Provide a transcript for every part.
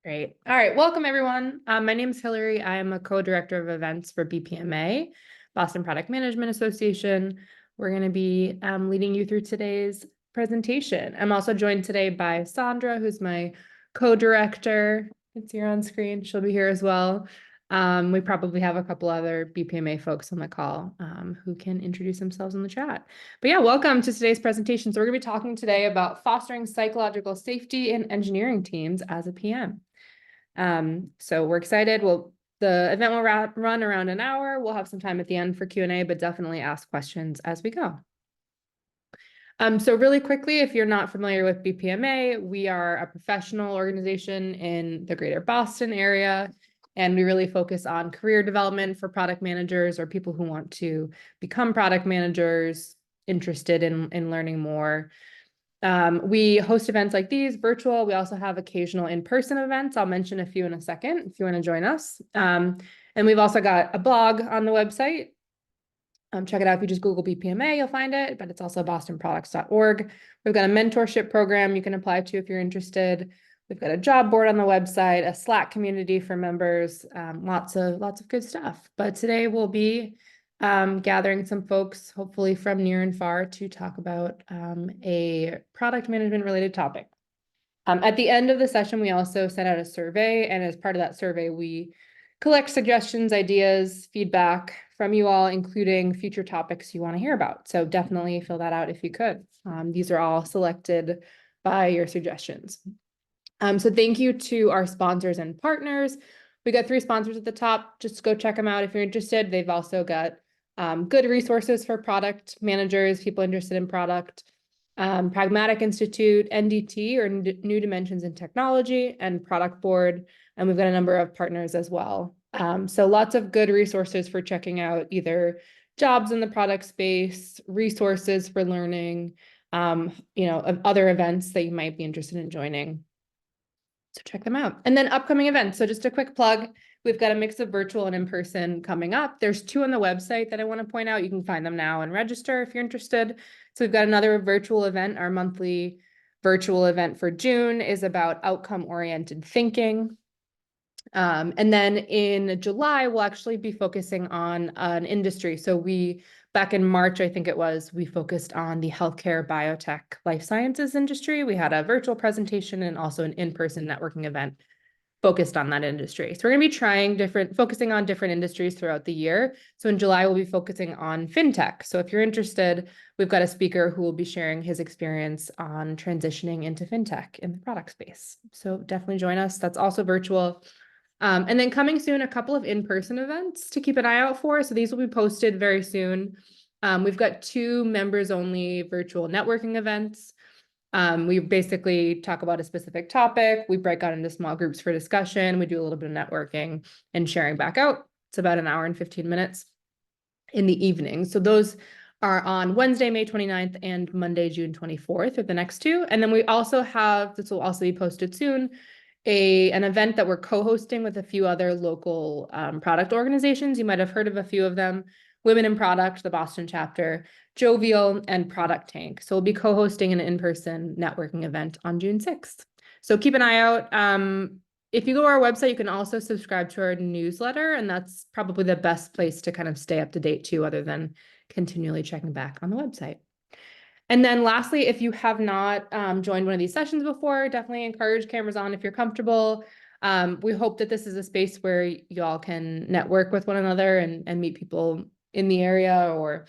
Great. All right. Welcome, everyone. My name is Hillary. I am a co-director of events for BPMA, Boston Product Management Association. We're going to be leading you through today's presentation. I'm also joined today by Sandra, who's my co-director. It's here on screen. She'll be here as well. We probably have a couple other BPMA folks on the call who can introduce themselves in the chat. But yeah, welcome to today's presentation. So we're going to be talking today about fostering psychological safety in engineering teams as a PM. So we're excited. The event will run around an hour. We'll have some time at the end for Q&A, but definitely ask questions as we go. So really quickly, if you're not familiar with BPMA, we are a professional organization in the greater Boston area, and we really focus on career development for product managers or people who want to become product managers, interested in learning more. We host events like these, virtual. We also have occasional in-person events. I'll mention a few in a second if you want to join us. And we've also got a blog on the website. Check it out. If you just Google BPMA, you'll find it, but it's also bostonproducts.org. We've got a mentorship program you can apply to if you're interested. We've got a job board on the website, a Slack community for members, lots of good stuff. But today we'll be gathering some folks, hopefully from near and far, to talk about a product management related topic. At the end of the session, we also sent out a survey, and as part of that survey, we collect suggestions, ideas, feedback from you all, including future topics you want to hear about. So definitely fill that out if you could. These are all selected by your suggestions. So thank you to our sponsors and partners. We got 3 sponsors at the top. Just go check them out if you're interested. They've also got good resources for product managers, people interested in product. Pragmatic Institute, NDT, or New Dimensions in Technology, and Product Board. And we've got a number of partners as well. So lots of good resources for checking out either jobs in the product space, resources for learning, other events that you might be interested in joining. So check them out. And then upcoming events. So just a quick plug. We've got a mix of virtual and in-person coming up. There's 2 on the website that I want to point out. You can find them now and register if you're interested. So we've got another virtual event. Our monthly virtual event for June is about outcome-oriented thinking. And then in July, we'll actually be focusing on an industry. So back in March, I think it was, we focused on the healthcare, biotech, life sciences industry. We had a virtual presentation and also an in-person networking event focused on that industry. So we're going to be focusing on different industries throughout the year. So in July, we'll be focusing on fintech. So if you're interested, we've got a speaker who will be sharing his experience on transitioning into fintech in the product space. So definitely join us. That's also virtual. And then coming soon, a couple of in-person events to keep an eye out for. So these will be posted very soon. We've got 2 members-only virtual networking events. We basically talk about a specific topic. We break out into small groups for discussion. We do a little bit of networking and sharing back out. It's about an hour and 15 minutes in the evening. So those are on Wednesday, May 29th and Monday, June 24th are the next 2. And then we also have, this will also be posted soon, an event that we're co-hosting with a few other local product organizations. You might have heard of a few of them. Women in Product, the Boston chapter, Jovial, and Product Tank. So we'll be co-hosting an in-person networking event on June 6th. So keep an eye out. If you go to our website, you can also subscribe to our newsletter, and that's probably the best place to kind of stay up to date too, other than continually checking back on the website. And then lastly, if you have not joined one of these sessions before, definitely encourage cameras on if you're comfortable. We hope that this is a space where y'all can network with one another and meet people in the area, or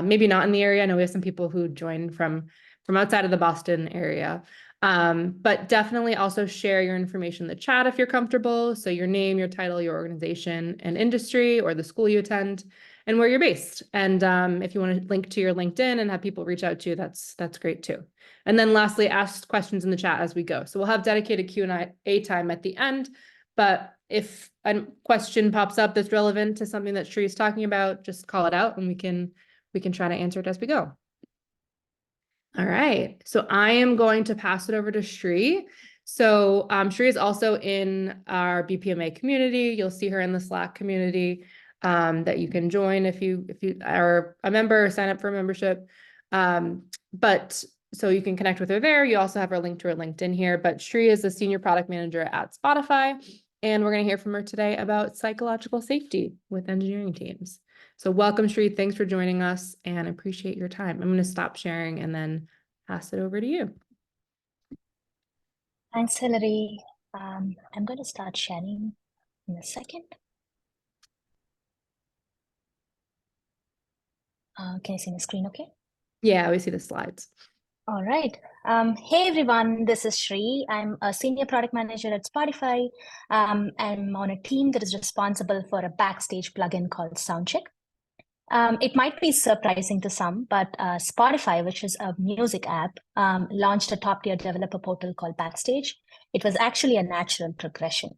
maybe not in the area. I know we have some people who joined from outside of the Boston area. But definitely also share your information in the chat if you're comfortable. So your name, your title, your organization and industry, or the school you attend, and where you're based. And if you want to link to your LinkedIn and have people reach out to you, that's great too. And then lastly, ask questions in the chat as we go. So we'll have dedicated Q&A time at the end. But if a question pops up that's relevant to something that Shri is talking about, just call it out and we can try to answer it as we go. All right, so I am going to pass it over to Shri. So Shri is also in our BPMA community. You'll see her in the Slack community that you can join if you are a member or sign up for a membership. But So you can connect with her there. You also have her link to her LinkedIn here, but Shri is the senior product manager at Spotify. And we're going to hear from her today about psychological safety with engineering teams. So welcome, Shri. Thanks for joining us and appreciate your time. I'm going to stop sharing and then pass it over to you. Thanks, Hillary. I'm going to start sharing in a second. Can you see my screen okay? Yeah, we see the slides. All right. Hey, everyone. This is Shri. I'm a senior product manager at Spotify. I'm on a team that is responsible for a backstage plugin called Soundcheck. It might be surprising to some, but Spotify, which is a music app, launched a top-tier developer portal called Backstage. It was actually a natural progression.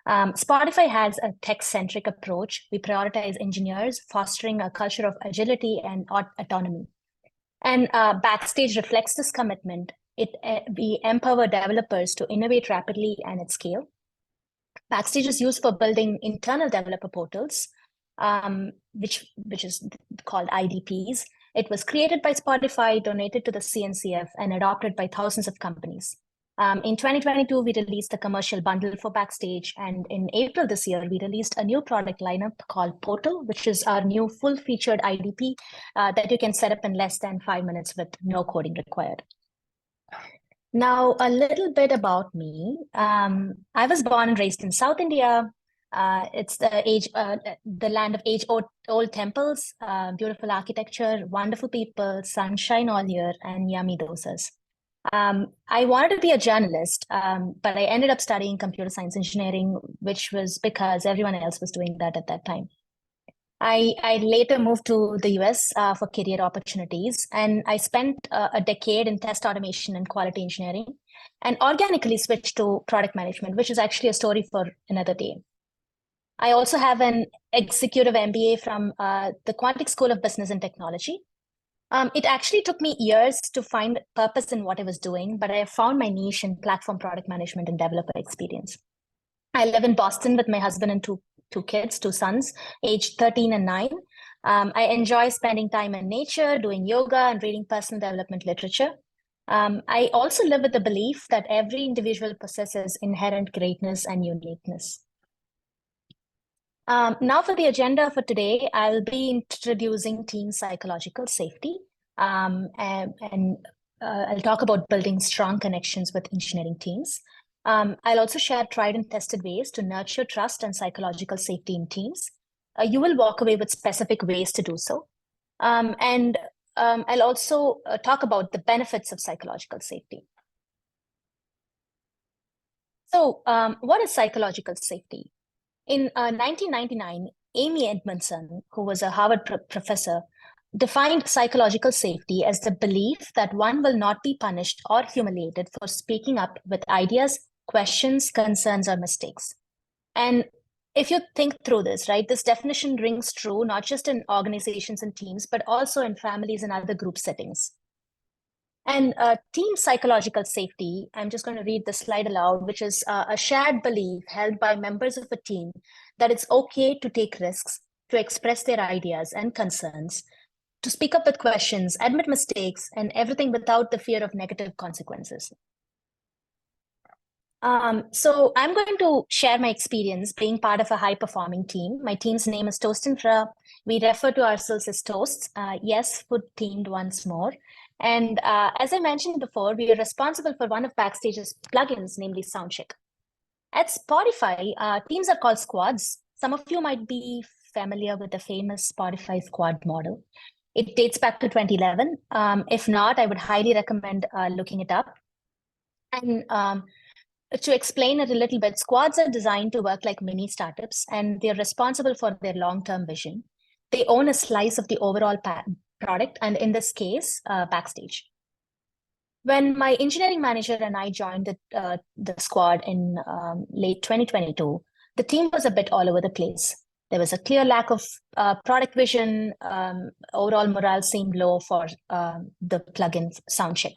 Spotify has a tech-centric approach. We prioritize engineers, fostering a culture of agility and autonomy. And Backstage reflects this commitment. We empower developers to innovate rapidly and at scale. Backstage is used for building internal developer portals, which is called IDPs. It was created by Spotify, donated to the CNCF, and adopted by thousands of companies. In 2022, we released a commercial bundle for Backstage, and in April this year, we released a new product lineup called Portal, which is our new full-featured IDP that you can set up in less than 5 minutes with no coding required. Now, a little bit about me. I was born and raised in South India. It's the land of age-old temples, beautiful architecture, wonderful people, sunshine all year, and yummy dosas. I wanted to be a journalist, but I ended up studying computer science engineering, which was because everyone else was doing that at that time. I later moved to the US for career opportunities, and I spent a decade in test automation and quality engineering, and organically switched to product management, which is actually a story for another day. I also have an executive MBA from the Quantic School of Business and Technology. It actually took me years to find purpose in what I was doing, but I found my niche in platform product management and developer experience. I live in Boston with my husband and two kids, 2 sons, aged 13 and 9. I enjoy spending time in nature, doing yoga, and reading personal development literature. I also live with the belief that every individual possesses inherent greatness and uniqueness. Now for the agenda for today, I'll be introducing team psychological safety, and I'll talk about building strong connections with engineering teams. I'll also share tried and tested ways to nurture trust and psychological safety in teams. You will walk away with specific ways to do so. And I'll also talk about the benefits of psychological safety. So what is psychological safety? In 1999, Amy Edmondson, who was a Harvard professor, defined psychological safety as the belief that one will not be punished or humiliated for speaking up with ideas, questions, concerns, or mistakes. And if you think through this, right, this definition rings true not just in organizations and teams, but also in families and other group settings. And team psychological safety, I'm just going to read the slide aloud, which is a shared belief held by members of a team that it's okay to take risks, to express their ideas and concerns, to speak up with questions, admit mistakes, and everything without the fear of negative consequences. So I'm going to share my experience being part of a high-performing team. My team's name is Toast Infra. We refer to ourselves as Toasts. Yes, food-themed once more. And as I mentioned before, we are responsible for one of Backstage's plugins, namely Soundcheck. At Spotify, teams are called squads. Some of you might be familiar with the famous Spotify squad model. It dates back to 2011. If not, I would highly recommend looking it up. And to explain it a little bit, squads are designed to work like mini startups, and they're responsible for their long-term vision. They own a slice of the overall product, and in this case, Backstage. When my engineering manager and I joined the squad in late 2022, the team was a bit all over the place. There was a clear lack of product vision. Overall morale seemed low for the plugin Soundcheck.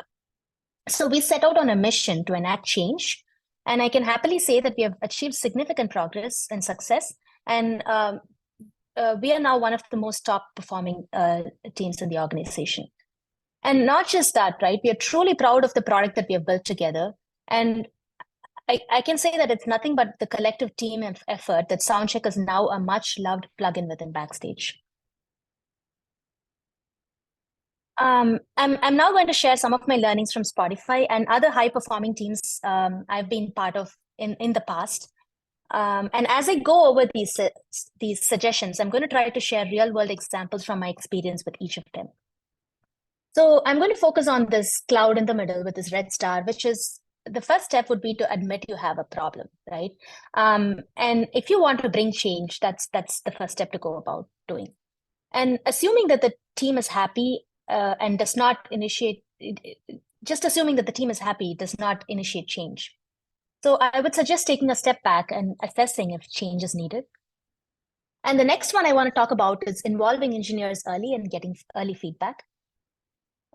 So we set out on a mission to enact change. And I can happily say that we have achieved significant progress and success. And we are now one of the most top performing teams in the organization. And not just that, right? We are truly proud of the product that we have built together. And I can say that it's nothing but the collective team effort that Soundcheck is now a much loved plugin within Backstage. I'm now going to share some of my learnings from Spotify and other high performing teams I've been part of in the past. And as I go over these suggestions, I'm going to try to share real world examples from my experience with each of them. So I'm going to focus on this cloud in the middle with this red star, which is the first step would be to admit you have a problem, right? And if you want to bring change, that's the first step to go about doing. And assuming that the team is happy and does not initiate, just assuming that the team is happy does not initiate change. So I would suggest taking a step back and assessing if change is needed. And the next one I want to talk about is involving engineers early and getting early feedback.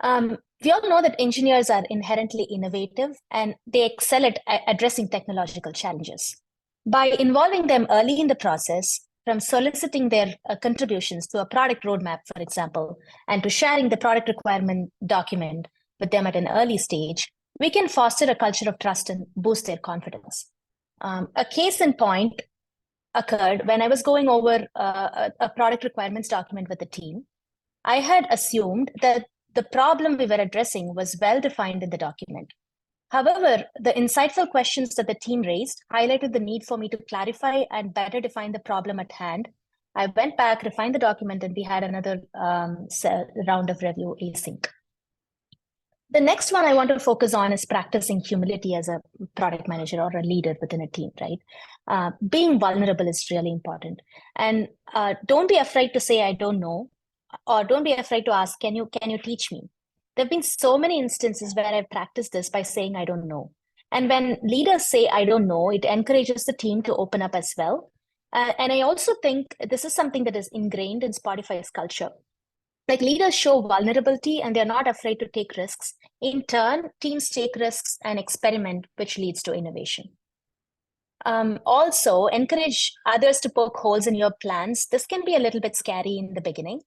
We all know that engineers are inherently innovative and they excel at addressing technological challenges. By involving them early in the process, from soliciting their contributions to a product roadmap, for example, and to sharing the product requirement document with them at an early stage, we can foster a culture of trust and boost their confidence. A case in point occurred when I was going over a product requirements document with the team. I had assumed that the problem we were addressing was well defined in the document. However, the insightful questions that the team raised highlighted the need for me to clarify and better define the problem at hand. I went back, refined the document, and we had another round of review async. The next one I want to focus on is practicing humility as a product manager or a leader within a team, right? Being vulnerable is really important. And don't be afraid to say, I don't know, or don't be afraid to ask, can you teach me? There have been so many instances where I've practiced this by saying, I don't know. And when leaders say, I don't know, it encourages the team to open up as well. And I also think this is something that is ingrained in Spotify's culture. Like leaders show vulnerability and they're not afraid to take risks. In turn, teams take risks and experiment, which leads to innovation. Also, encourage others to poke holes in your plans. This can be a little bit scary in the beginning,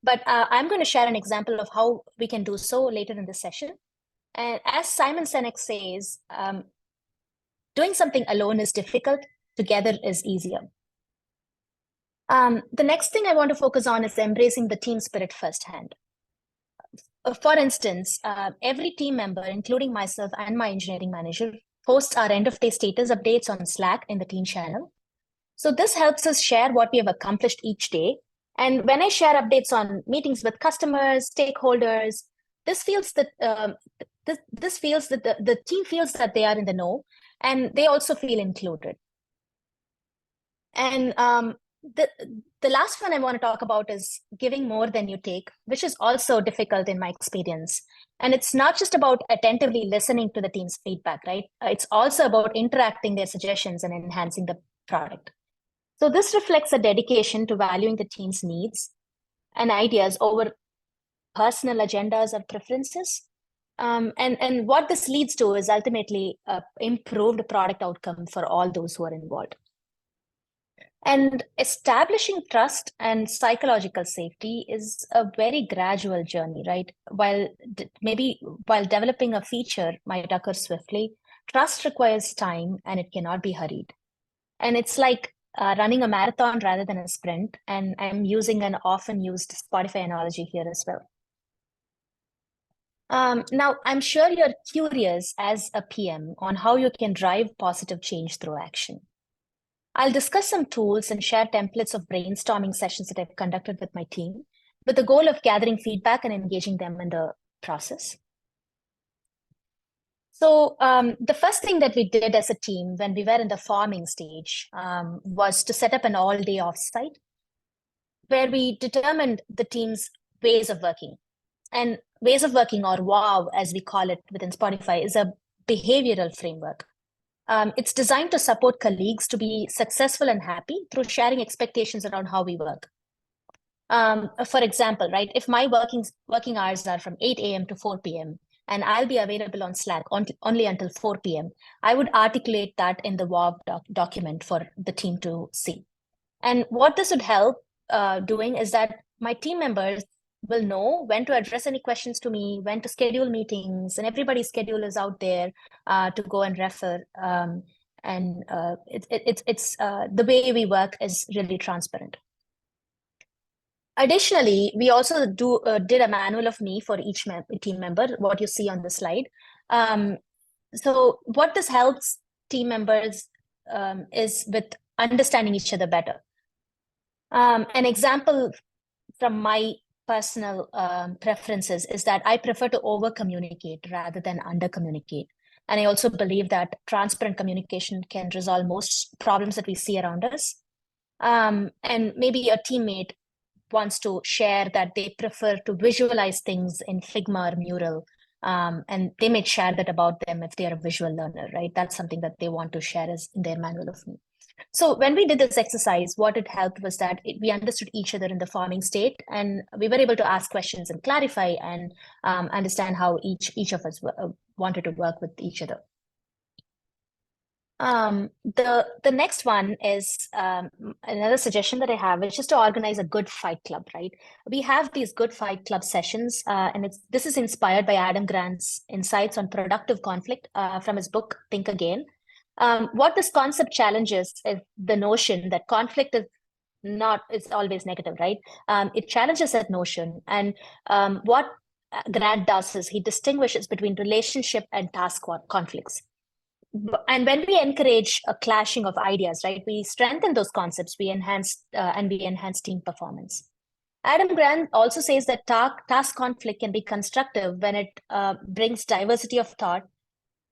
but I'm going to share an example of how we can do so later in the session. And as Simon Sinek says, doing something alone is difficult, together is easier. The next thing I want to focus on is embracing the team spirit firsthand. For instance, every team member, including myself and my engineering manager, posts our end-of-day status updates on Slack in the team channel. So this helps us share what we have accomplished each day. And when I share updates on meetings with customers, stakeholders, this feels that the team feels that they are in the know, and they also feel included. And the last one I want to talk about is giving more than you take, which is also difficult in my experience. And it's not just about attentively listening to the team's feedback, right? It's also about interacting their suggestions and enhancing the product. So this reflects a dedication to valuing the team's needs and ideas over personal agendas or preferences. And what this leads to is ultimately improved product outcome for all those who are involved. And establishing trust and psychological safety is a very gradual journey, right? While developing a feature might occur swiftly, trust requires time and it cannot be hurried. And it's like running a marathon rather than a sprint. And I'm using an often used Spotify analogy here as well. Now, I'm sure you're curious as a PM on how you can drive positive change through action. I'll discuss some tools and share templates of brainstorming sessions that I've conducted with my team with the goal of gathering feedback and engaging them in the process. So the first thing that we did as a team when we were in the forming stage was to set up an all-day offsite where we determined the team's ways of working. And ways of working, or WOW, as we call it within Spotify, is a behavioral framework. It's designed to support colleagues to be successful and happy through sharing expectations around how we work. For example, right, if my working hours are from 8 a.m. to 4 p.m. and I'll be available on Slack only until 4 p.m., I would articulate that in the WOW document for the team to see. And what this would help doing is that my team members will know when to address any questions to me, when to schedule meetings, and everybody's schedule is out there to go and refer. It's the way we work is really transparent. Additionally, we also did a manual of me for each team member, what you see on the slide. So what this helps team members is with understanding each other better. An example from my personal preferences is that I prefer to over communicate rather than under communicate. And I also believe that transparent communication can resolve most problems that we see around us. And maybe a teammate wants to share that they prefer to visualize things in Figma or Mural. And they may share that about them if they're a visual learner, right? That's something that they want to share as in their manual of me. So when we did this exercise, what it helped was that we understood each other in the forming state, and we were able to ask questions and clarify and understand how each of us wanted to work with each other. The next one is another suggestion that I have, which is to organize a good fight club, right? We have these good fight club sessions, and this is inspired by Adam Grant's insights on productive conflict from his book, Think Again. What this concept challenges is the notion that conflict is always negative, right? It challenges that notion. And what Grant does is he distinguishes between relationship and task conflicts. And when we encourage a clashing of ideas, right, we strengthen those concepts, we enhance team performance. Adam Grant also says that task conflict can be constructive when it brings diversity of thought,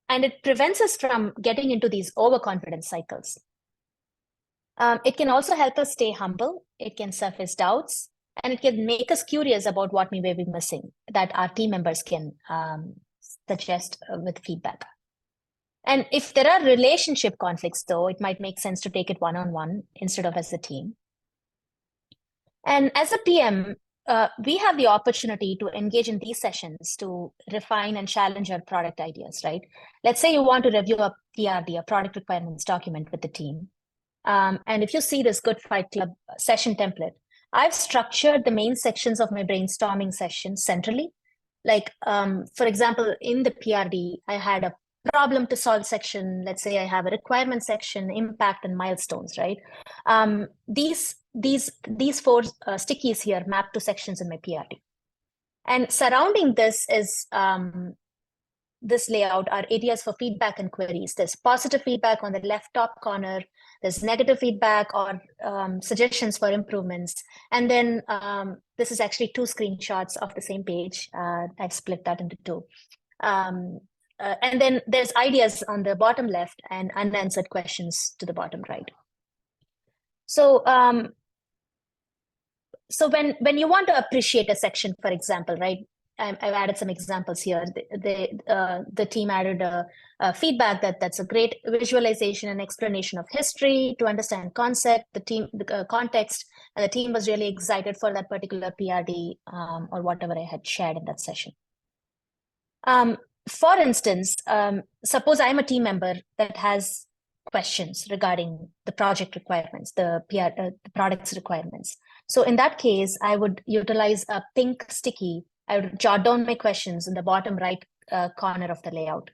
and it prevents us from getting into these overconfidence cycles. It can also help us stay humble. It can surface doubts, and it can make us curious about what we may be missing that our team members can suggest with feedback. And if there are relationship conflicts, though, it might make sense to take it one-on-one instead of as a team. And as a PM, we have the opportunity to engage in these sessions to refine and challenge our product ideas, right? Let's say you want to review a PRD, a product requirements document with the team. And if you see this Good Fight Club session template, I've structured the main sections of my brainstorming session centrally. Like, for example, in the PRD, I had a problem to solve section. Let's say I have a requirement section, impact, and milestones, right? These four stickies here map to sections in my PRD. And surrounding this is this layout are areas for feedback and queries. There's positive feedback on the left top corner. There's negative feedback or suggestions for improvements. And then this is actually 2 screenshots of the same page. I've split that into 2. And then there's ideas on the bottom left and unanswered questions to the bottom right. So when you want to appreciate a section, for example, right? I've added some examples here. The team added a feedback that's a great visualization and explanation of history to understand concept, the context, and the team was really excited for that particular PRD or whatever I had shared in that session. For instance, suppose I'm a team member that has questions regarding the project requirements, the product's requirements. So in that case, I would utilize a pink sticky. I would jot down my questions in the bottom right corner of the layout.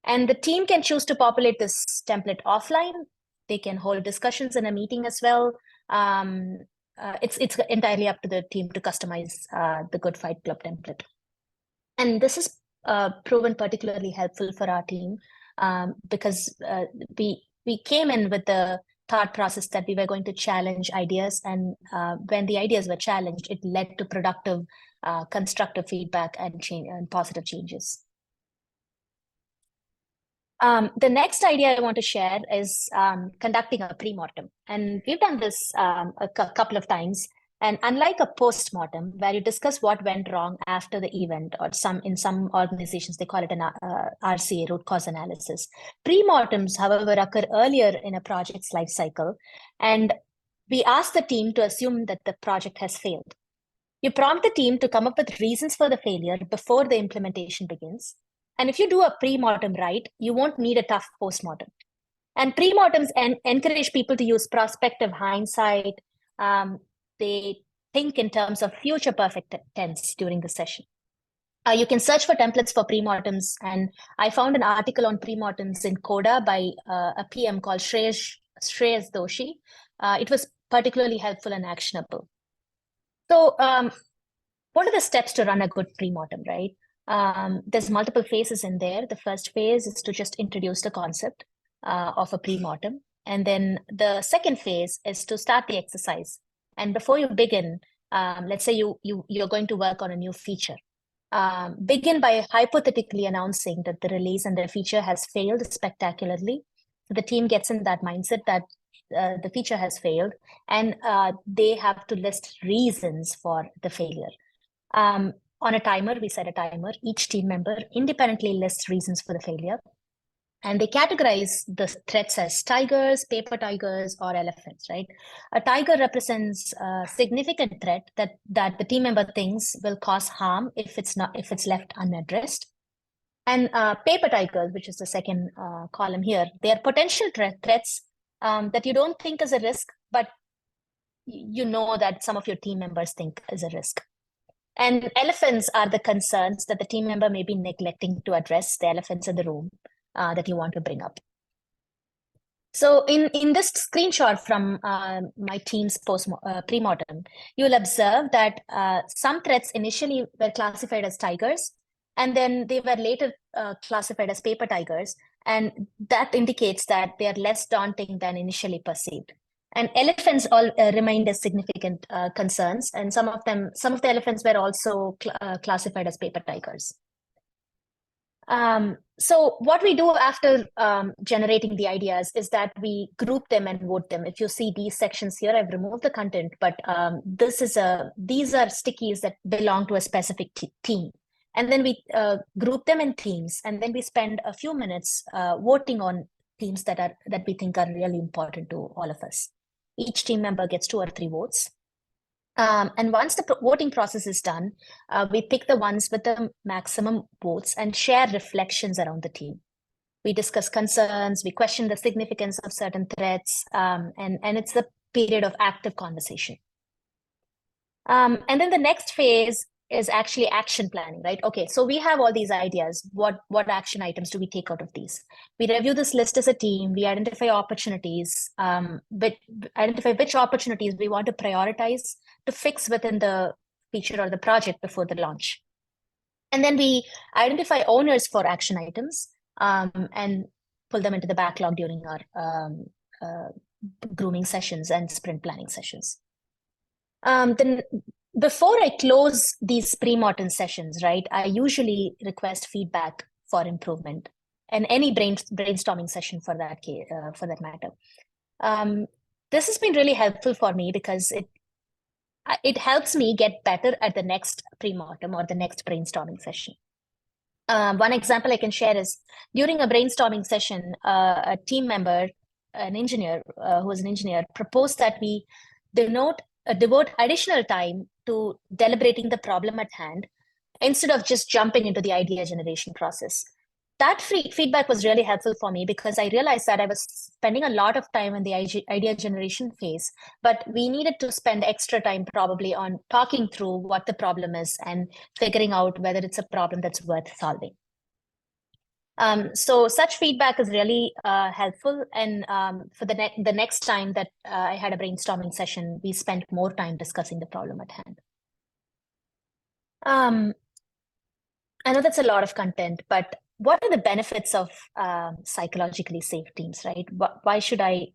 And the team can choose to populate this template offline. They can hold discussions in a meeting as well. It's entirely up to the team to customize the Good Fight Club template. And this is proven particularly helpful for our team because we came in with the thought process that we were going to challenge ideas, and when the ideas were challenged, it led to productive, constructive feedback and positive changes. The next idea I want to share is conducting a pre-mortem, and we've done this a couple of times. And unlike a post-mortem, where you discuss what went wrong after the event, or in some organizations, they call it an RCA, root cause analysis. Pre-mortems, however, occur earlier in a project's life cycle, and we ask the team to assume that the project has failed. You prompt the team to come up with reasons for the failure before the implementation begins. And if you do a pre-mortem right, you won't need a tough post-mortem. And pre-mortems encourage people to use prospective hindsight. They think in terms of future perfect tense during the session. You can search for templates for pre-mortems, and I found an article on pre-mortems in Coda by a PM called Shreyas Doshi. It was particularly helpful and actionable. So what are the steps to run a good pre-mortem, right? There's multiple phases in there. The first phase is to just introduce the concept of a pre-mortem. And then the second phase is to start the exercise. And before you begin, let's say you're going to work on a new feature. Begin by hypothetically announcing that the release and the feature has failed spectacularly. So the team gets in that mindset that the feature has failed, and they have to list reasons for the failure. On a timer, we set a timer. Each team member independently lists reasons for the failure. And they categorize the threats as tigers, paper tigers, or elephants, right? A tiger represents a significant threat that the team member thinks will cause harm if it's left unaddressed. And paper tigers, which is the second column here, they are potential threats that you don't think is a risk, but you know that some of your team members think is a risk. And elephants are the concerns that the team member may be neglecting to address, the elephants in the room that you want to bring up. So in this screenshot from my team's pre-mortem, you'll observe that some threats initially were classified as tigers, and then they were later classified as paper tigers. And that indicates that they are less daunting than initially perceived. And elephants all remained as significant concerns, and some of the elephants were also classified as paper tigers. So what we do after generating the ideas is that we group them and vote them. If you see these sections here, I've removed the content, but these are stickies that belong to a specific team. And then we group them in teams, and then we spend a few minutes voting on themes that we think are really important to all of us. Each team member gets 2 or 3 votes. And once the voting process is done, we pick the ones with the maximum votes and share reflections around the team. We discuss concerns, we question the significance of certain threats, and it's a period of active conversation. And then the next phase is actually action planning, right? Okay, so we have all these ideas. What action items do we take out of these? We review this list as a team. We identify opportunities, but identify which opportunities we want to prioritize to fix within the feature or the project before the launch. And then we identify owners for action items and pull them into the backlog during our grooming sessions and sprint planning sessions. Then before I close these pre-mortem sessions, right, I usually request feedback for improvement, and any brainstorming session for that matter. This has been really helpful for me because it helps me get better at the next pre-mortem or the next brainstorming session. One example I can share is during a brainstorming session, a team member, an engineer who was an engineer, proposed that we devote additional time to deliberating the problem at hand instead of just jumping into the idea generation process. That feedback was really helpful for me because I realized that I was spending a lot of time in the idea generation phase, but we needed to spend extra time probably on talking through what the problem is and figuring out whether it's a problem that's worth solving. So such feedback is really helpful. And for the next time that I had a brainstorming session, we spent more time discussing the problem at hand. I know that's a lot of content, but what are the benefits of psychologically safe teams, right? Why should I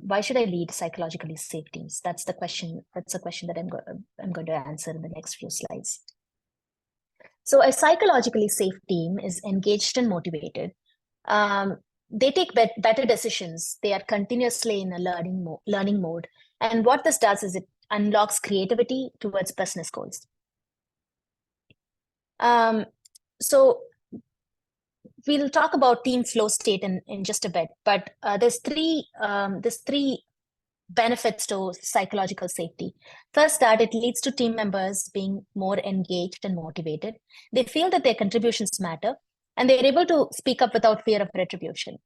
lead psychologically safe teams? That's the question. That's a question that I'm going to answer in the next few slides. So a psychologically safe team is engaged and motivated. They take better decisions. They are continuously in a learning mode. And what this does is it unlocks creativity towards business goals. So we'll talk about team flow state in just a bit, but there's three benefits to psychological safety. First, that it leads to team members being more engaged and motivated. They feel that their contributions matter, and they're able to speak up without fear of retribution.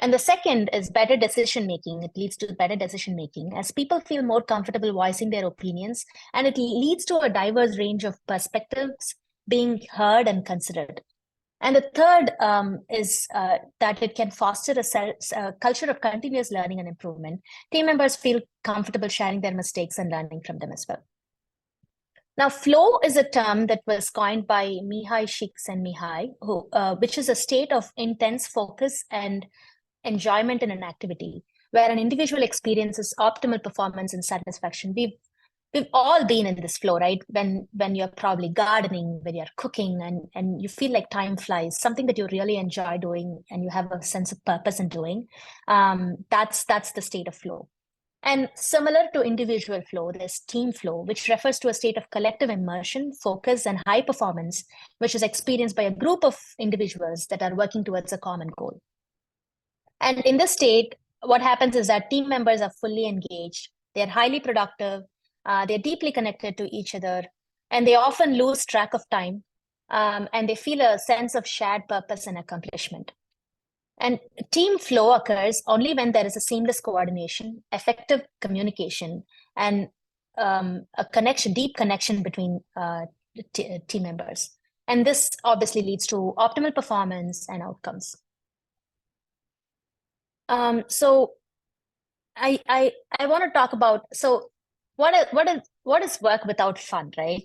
And the second is better decision making. It leads to better decision making as people feel more comfortable voicing their opinions, and it leads to a diverse range of perspectives being heard and considered. And the third is that it can foster a culture of continuous learning and improvement. Team members feel comfortable sharing their mistakes and learning from them as well. Now, flow is a term that was coined by Mihai Csikszentmihalyi, which is a state of intense focus and enjoyment in an activity where an individual experiences optimal performance and satisfaction. We've all been in this flow, right? When you're probably gardening, when you're cooking, and you feel like time flies, something that you really enjoy doing, and you have a sense of purpose in doing. That's the state of flow. And similar to individual flow, there's team flow, which refers to a state of collective immersion, focus, and high performance, which is experienced by a group of individuals that are working towards a common goal. And in this state, what happens is that team members are fully engaged, they're highly productive, they're deeply connected to each other, and they often lose track of time, and they feel a sense of shared purpose and accomplishment. And team flow occurs only when there is a seamless coordination, effective communication, and a connection, deep connection between team members. And this obviously leads to optimal performance and outcomes. So I want to talk about, so what is work without fun, right?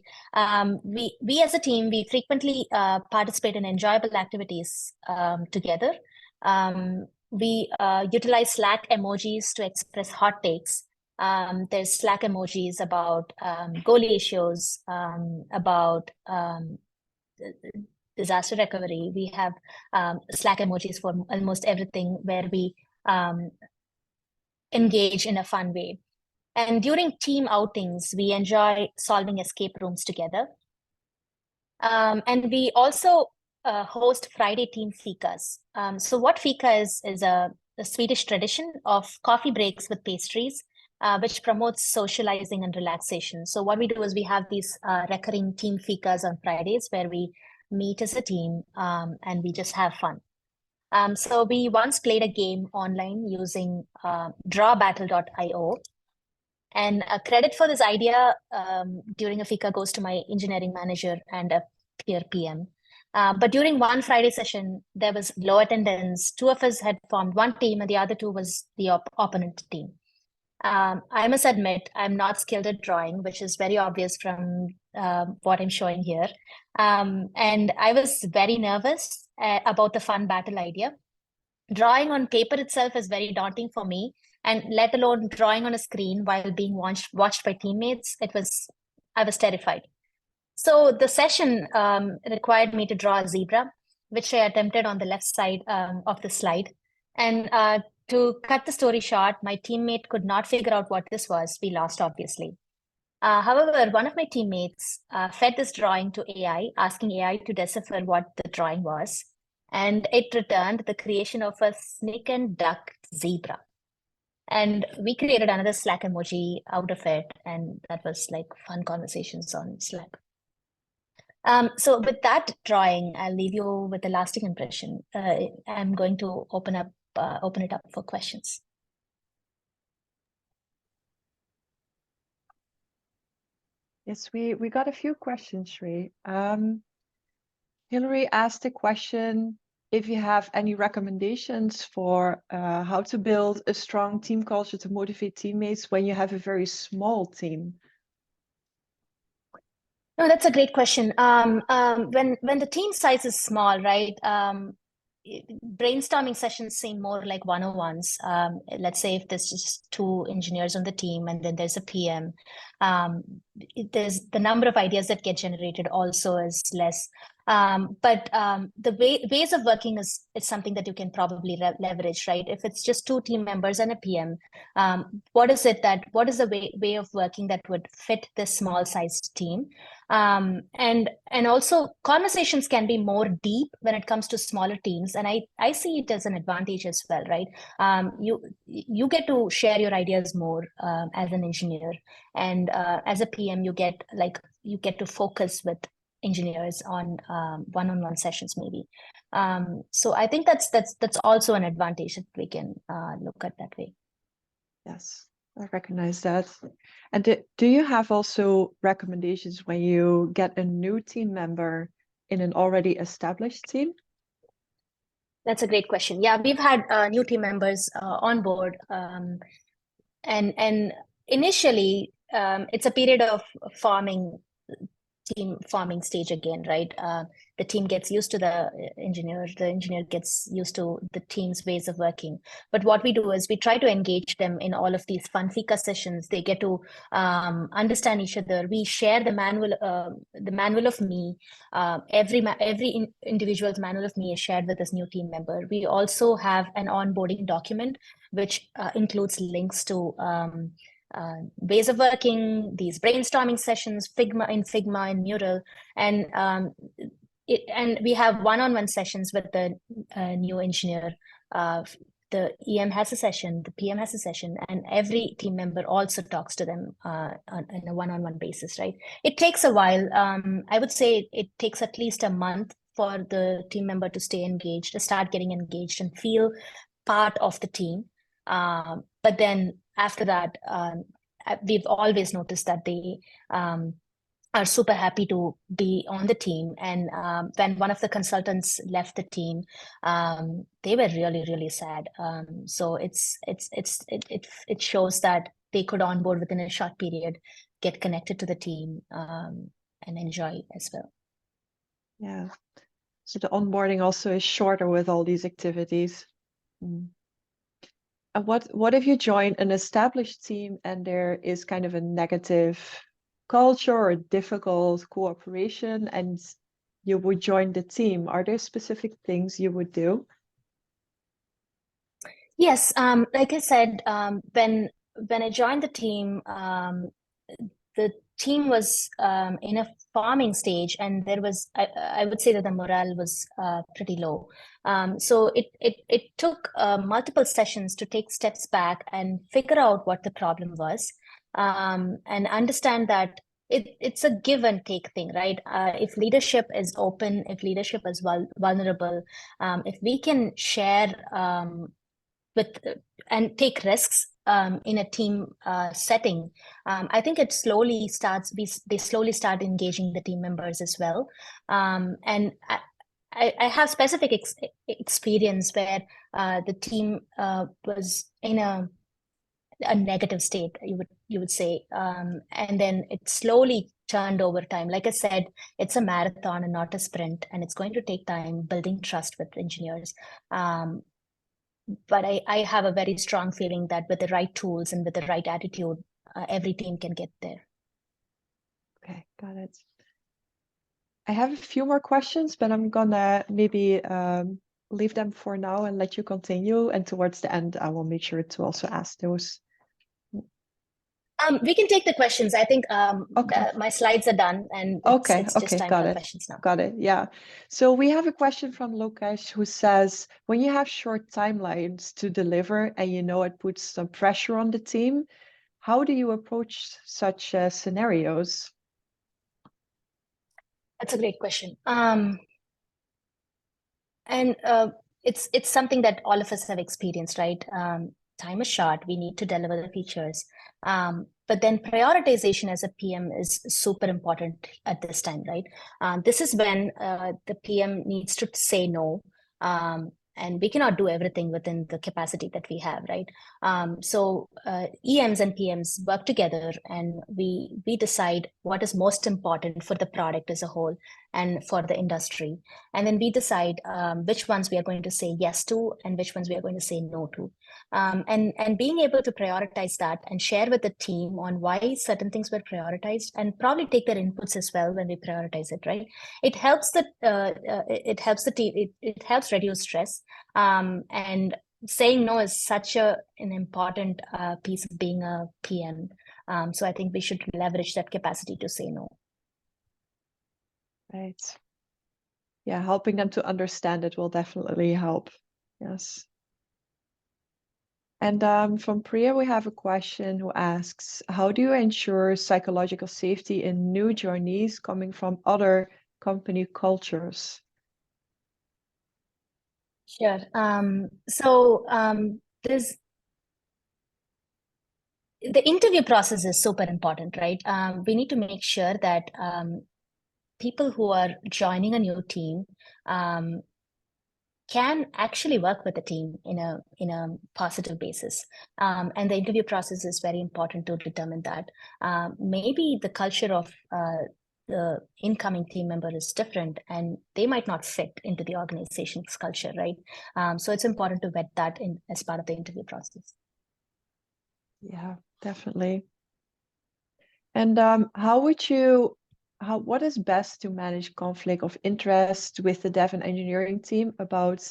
We as a team, we frequently participate in enjoyable activities together. We utilize Slack emojis to express hot takes. There's Slack emojis about goalie issues, about disaster recovery. We have Slack emojis for almost everything where we engage in a fun way. And during team outings, we enjoy solving escape rooms together. And we also host Friday team fikas. So what fika is a Swedish tradition of coffee breaks with pastries, which promotes socializing and relaxation. So what we do is we have these recurring team fikas on Fridays where we meet as a team and we just have fun. So we once played a game online using drawbattle.io. And credit for this idea during a fika goes to my engineering manager and a peer PM. But during one Friday session, there was low attendance. Two of us had formed one team and the other two was the opponent team. I must admit, I'm not skilled at drawing, which is very obvious from what I'm showing here. And I was very nervous about the fun battle idea. Drawing on paper itself is very daunting for me, and let alone drawing on a screen while being watched by teammates, I was terrified. So the session required me to draw a zebra, which I attempted on the left side of the slide. And to cut the story short, my teammate could not figure out what this was. We lost, obviously. However, one of my teammates fed this drawing to AI, asking AI to decipher what the drawing was. And it returned the creation of a snake and duck zebra. And we created another Slack emoji out of it. And that was like fun conversations on Slack. So with that drawing, I'll leave you with a lasting impression. I'm going to open it up for questions. Yes, we got a few questions, Shri. Hillary asked a question if you have any recommendations for how to build a strong team culture to motivate teammates when you have a very small team. No, that's a great question. When the team size is small, right? Brainstorming sessions seem more like one-on-ones. Let's say if there's just two engineers on the team and then there's a PM, there's the number of ideas that get generated also is less. But the ways of working is something that you can probably leverage, right? If it's just two team members and a PM, what is the way of working that would fit this small sized team? And also conversations can be more deep when it comes to smaller teams, and I see it as an advantage as well, right? You get to share your ideas more as an engineer, and as a PM you get to focus with engineers on one-on-one sessions maybe. So I think that's also an advantage that we can look at that way. Yes, I recognize that. And do you have also recommendations when you get a new team member in an already established team? That's a great question. Yeah, we've had new team members on board, and initially it's a period of team farming stage again, right? The team gets used to the engineer gets used to the team's ways of working. But what we do is we try to engage them in all of these fun fika sessions. They get to understand each other. We share the manual of me. Every individual's manual of me is shared with this new team member. We also have an onboarding document which includes links to ways of working, these brainstorming sessions, Figma and Mural, and and we have one-on-one sessions with the new engineer. The EM has a session, the PM has a session, and every team member also talks to them on a one-on-one basis, right? It takes a while. I would say it takes at least a month for the team member to stay engaged, to start getting engaged and feel part of the team. But then after that, we've always noticed that they are super happy to be on the team. And when one of the consultants left the team, they were really, really sad. So it shows that they could onboard within a short period, get connected to the team, and enjoy as well. Yeah. So the onboarding also is shorter with all these activities. Mm. And what if you join an established team and there is kind of a negative culture or difficult cooperation and you would join the team? Are there specific things you would do? Yes, like I said, when I joined the team was in a farming stage, and there was I would say that the morale was pretty low. So it took multiple sessions to take steps back and figure out what the problem was, and understand that it's a give and take thing, right? If leadership is open, if leadership is vulnerable, if we can share with and take risks in a team setting, I think it slowly starts. They slowly start engaging the team members as well, and I have specific experience where the team was in a negative state, you would say, and then it slowly turned over time. Like I said, it's a marathon and not a sprint, and it's going to take time building trust with engineers. But I have a very strong feeling that with the right tools and with the right attitude, every team can get there. Okay, got it. I have a few more questions, but I'm gonna maybe leave them for now and let you continue. And towards the end, I will make sure to also ask those. We can take the questions. I think Okay. my slides are done, and Okay, it's just time got for it. questions now. Got it. Yeah. So we have a question from Lokesh who says, when you have short timelines to deliver and you know it puts some pressure on the team, how do you approach such scenarios? That's a great question. And it's something that all of us have experienced, right? Time is short. We need to deliver the features. But then prioritization as a PM is super important at this time, right? This is when the PM needs to say no. And we cannot do everything within the capacity that we have, right? So EMs and PMs work together, and we decide what is most important for the product as a whole and for the industry. And then we decide which ones we are going to say yes to and which ones we are going to say no to. And being able to prioritize that and share with the team on why certain things were prioritized, and probably take their inputs as well when we prioritize it, right? It helps the team. It helps reduce stress. And saying no is such an important piece of being a PM. So I think we should leverage that capacity to say no. Right. Yeah, helping them to understand it will definitely help. Yes. And from Priya, we have a question who asks, how do you ensure psychological safety in new journeys coming from other company cultures? Sure. There's the interview process is super important, right? We need to make sure that people who are joining a new team can actually work with the team in a positive basis. And the interview process is very important to determine that. Maybe the culture of the incoming team member is different and they might not fit into the organization's culture, right? So it's important to vet that in as part of the interview process. Yeah, definitely. And what is best to manage conflict of interest with the dev and engineering team about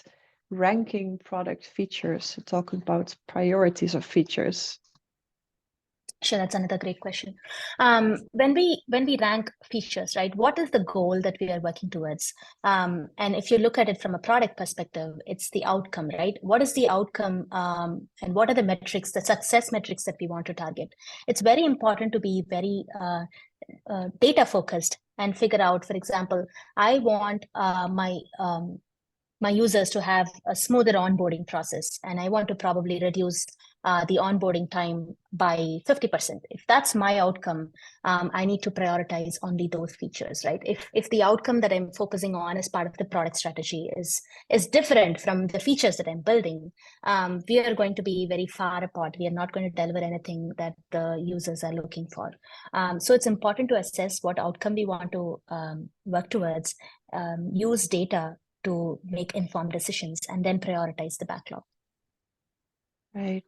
ranking product features, talking about priorities of features? Sure, that's another great question. When we rank features, right, what is the goal that we are working towards? And if you look at it from a product perspective, it's the outcome, right? What is the outcome, and what are the metrics, the success metrics that we want to target? It's very important to be very data focused and figure out, for example, I want my users to have a smoother onboarding process, and I want to probably reduce the onboarding time by 50%. If that's my outcome, I need to prioritize only those features, right? If the outcome that I'm focusing on as part of the product strategy is different from the features that I'm building, we are going to be very far apart. We are not going to deliver anything that the users are looking for. So it's important to assess what outcome we want to work towards, use data to make informed decisions, and then prioritize the backlog. Right.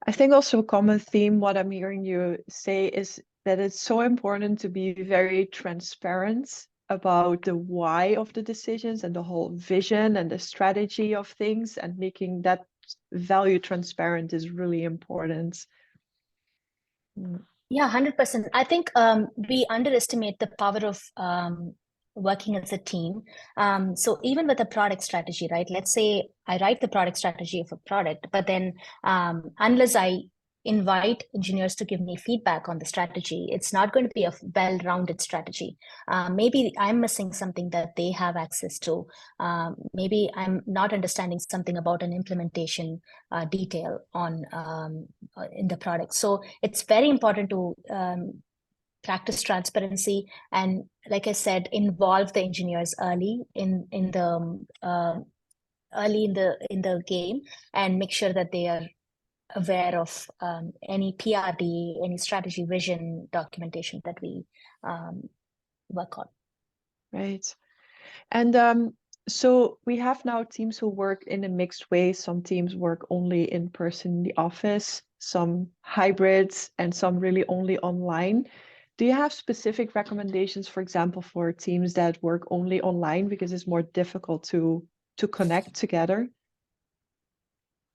I think also a common theme, what I'm hearing you say, is that it's so important to be very transparent about the why of the decisions and the whole vision and the strategy of things, and making that value transparent is really important. Yeah, 100%. I think we underestimate the power of working as a team. So even with a product strategy, right? Let's say I write the product strategy of a product, but then unless I invite engineers to give me feedback on the strategy, it's not going to be a well-rounded strategy. Maybe I'm missing something that they have access to. Maybe I'm not understanding something about an implementation detail on in the product. So it's very important to practice transparency, and like I said, involve the engineers early in the game, and make sure that they are aware of any PRD, any strategy vision documentation that we work on. Right. And so we have now teams who work in a mixed way. Some teams work only in person in the office, some hybrids, and some really only online. Do you have specific recommendations, for example, for teams that work only online because it's more difficult to connect together?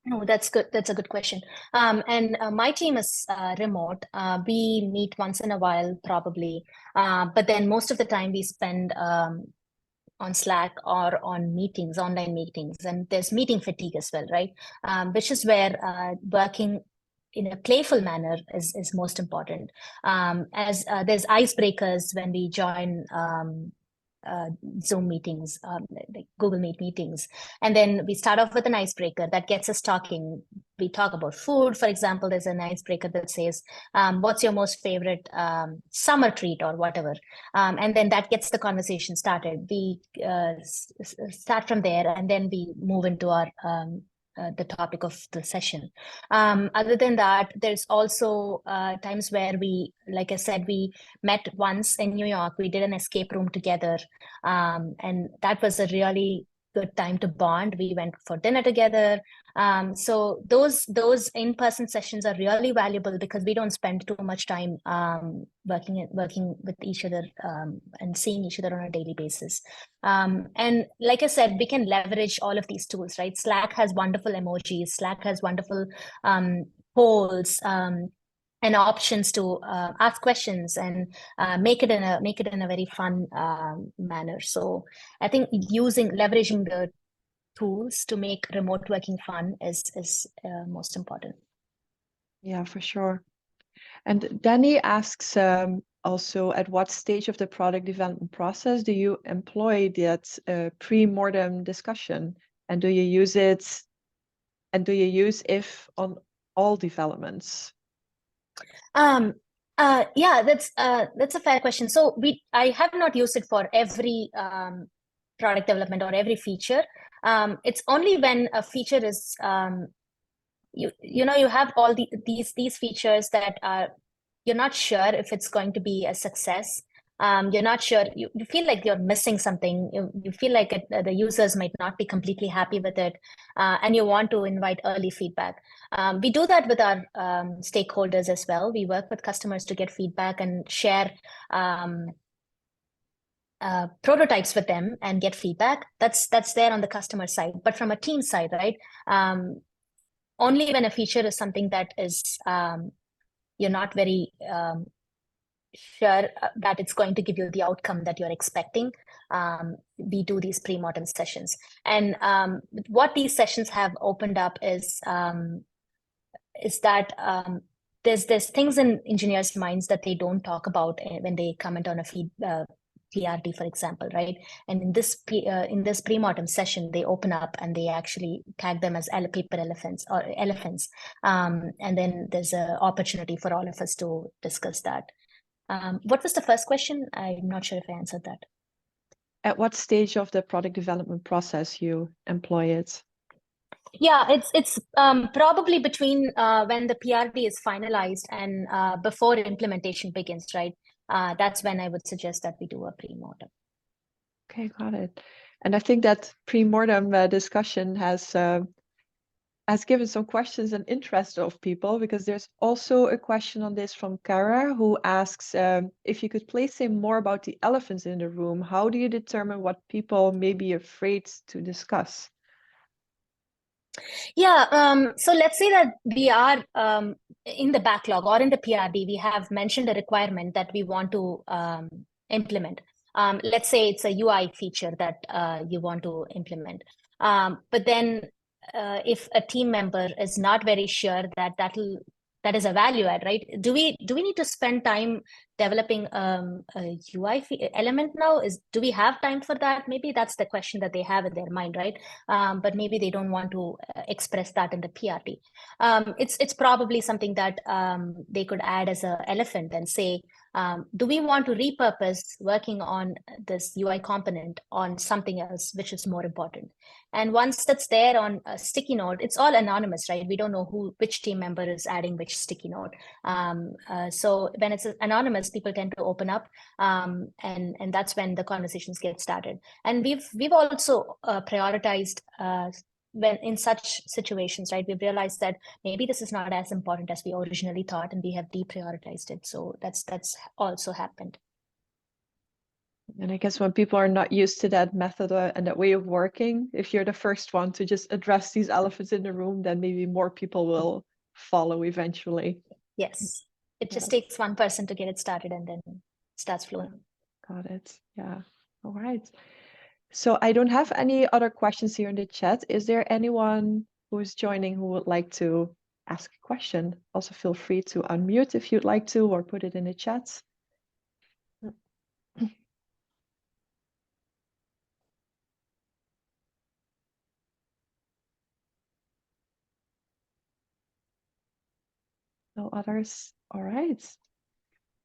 No, that's good. That's a good question. And my team is remote. We meet once in a while, probably, but then most of the time we spend on Slack or on meetings, online meetings, and there's meeting fatigue as well, right? Which is where working in a playful manner is most important. As there's icebreakers when we join Zoom meetings, like Google Meet meetings. And then we start off with an icebreaker that gets us talking. We talk about food, for example. There's an icebreaker that says, what's your most favorite summer treat or whatever? And then that gets the conversation started. We start from there, and then we move into our the topic of the session. Other than that, there's also times where we, like I said, we met once in New York. We did an escape room together, and that was a really good time to bond. We went for dinner together. So those in-person sessions are really valuable because we don't spend too much time working with each other and seeing each other on a daily basis. And like I said, we can leverage all of these tools, right? Slack has wonderful emojis. Slack has wonderful polls. And options to ask questions and make it in a very fun manner. So I think leveraging the tools to make remote working fun is most important. Yeah, for sure. And Danny asks also, at what stage of the product development process do you employ that pre-mortem discussion? And do you use it? And do you use if on all developments? Yeah, that's a fair question. So I have not used it for every product development or every feature. It's only when a feature is you have all these features that are you're not sure if it's going to be a success. You're not sure, you feel like you're missing something. You feel like the users might not be completely happy with it, and you want to invite early feedback. We do that with our stakeholders as well. We work with customers to get feedback and share prototypes with them and get feedback. That's there on the customer side. But from a team side, right? Only when a feature is something that is you're not very sure that it's going to give you the outcome that you're expecting, we do these pre-mortem sessions. And what these sessions have opened up is that there's things in engineers' minds that they don't talk about when they comment on a PRD, for example, right? And in this pre-mortem session, they open up and they actually tag them as paper elephants or elephants. And then there's an opportunity for all of us to discuss that. What was the first question? I'm not sure if I answered that. At what stage of the product development process you employ it? Yeah, it's probably between when the PRD is finalized and before implementation begins, right? That's when I would suggest that we do a pre-mortem. Okay, got it. And I think that pre-mortem discussion has given some questions and interest of people, because there's also a question on this from Kara, who asks if you could please say more about the elephants in the room. How do you determine what people may be afraid to discuss? Yeah, so let's say that we are in the backlog or in the PRD, we have mentioned a requirement that we want to implement. Let's say it's a UI feature that you want to implement. But then if a team member is not very sure that that is a value add, right? Do we need to spend time developing a UI element now? Do we have time for that? Maybe that's the question that they have in their mind, right? But maybe they don't want to express that in the PRD. It's probably something that they could add as an elephant and say, do we want to repurpose working on this UI component on something else which is more important? And once that's there on a sticky note, it's all anonymous, right? We don't know which team member is adding which sticky note. So when it's anonymous, people tend to open up, and that's when the conversations get started. And we've also prioritized when in such situations, right? We've realized that maybe this is not as important as we originally thought, and we have deprioritized it. So that's also happened. And I guess when people are not used to that method and that way of working, if you're the first one to just address these elephants in the room, then maybe more people will follow eventually. Yes, it just takes one person to get it started and then it starts flowing. Got it. Yeah. All right. So I don't have any other questions here in the chat. Is there anyone who is joining who would like to ask a question? Also feel free to unmute if you'd like to, or put it in the chat. No others? All right.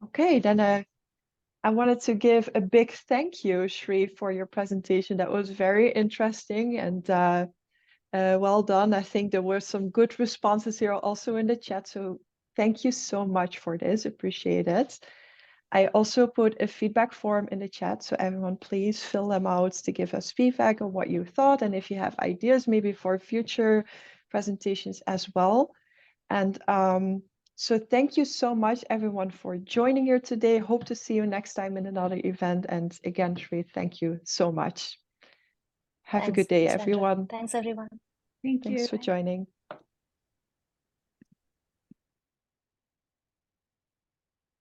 Okay, then I wanted to give a big thank you, Shri, for your presentation. That was very interesting and well done. I think there were some good responses here also in the chat. So thank you so much for this. Appreciate it. I also put a feedback form in the chat. So everyone, please fill them out to give us feedback on what you thought. And if you have ideas maybe for future presentations as well. And so thank you so much, everyone, for joining here today. Hope to see you next time in another event. And again, Shri, thank you so much. Have a good day, everyone. Thanks, everyone. Thank you. Thanks for joining.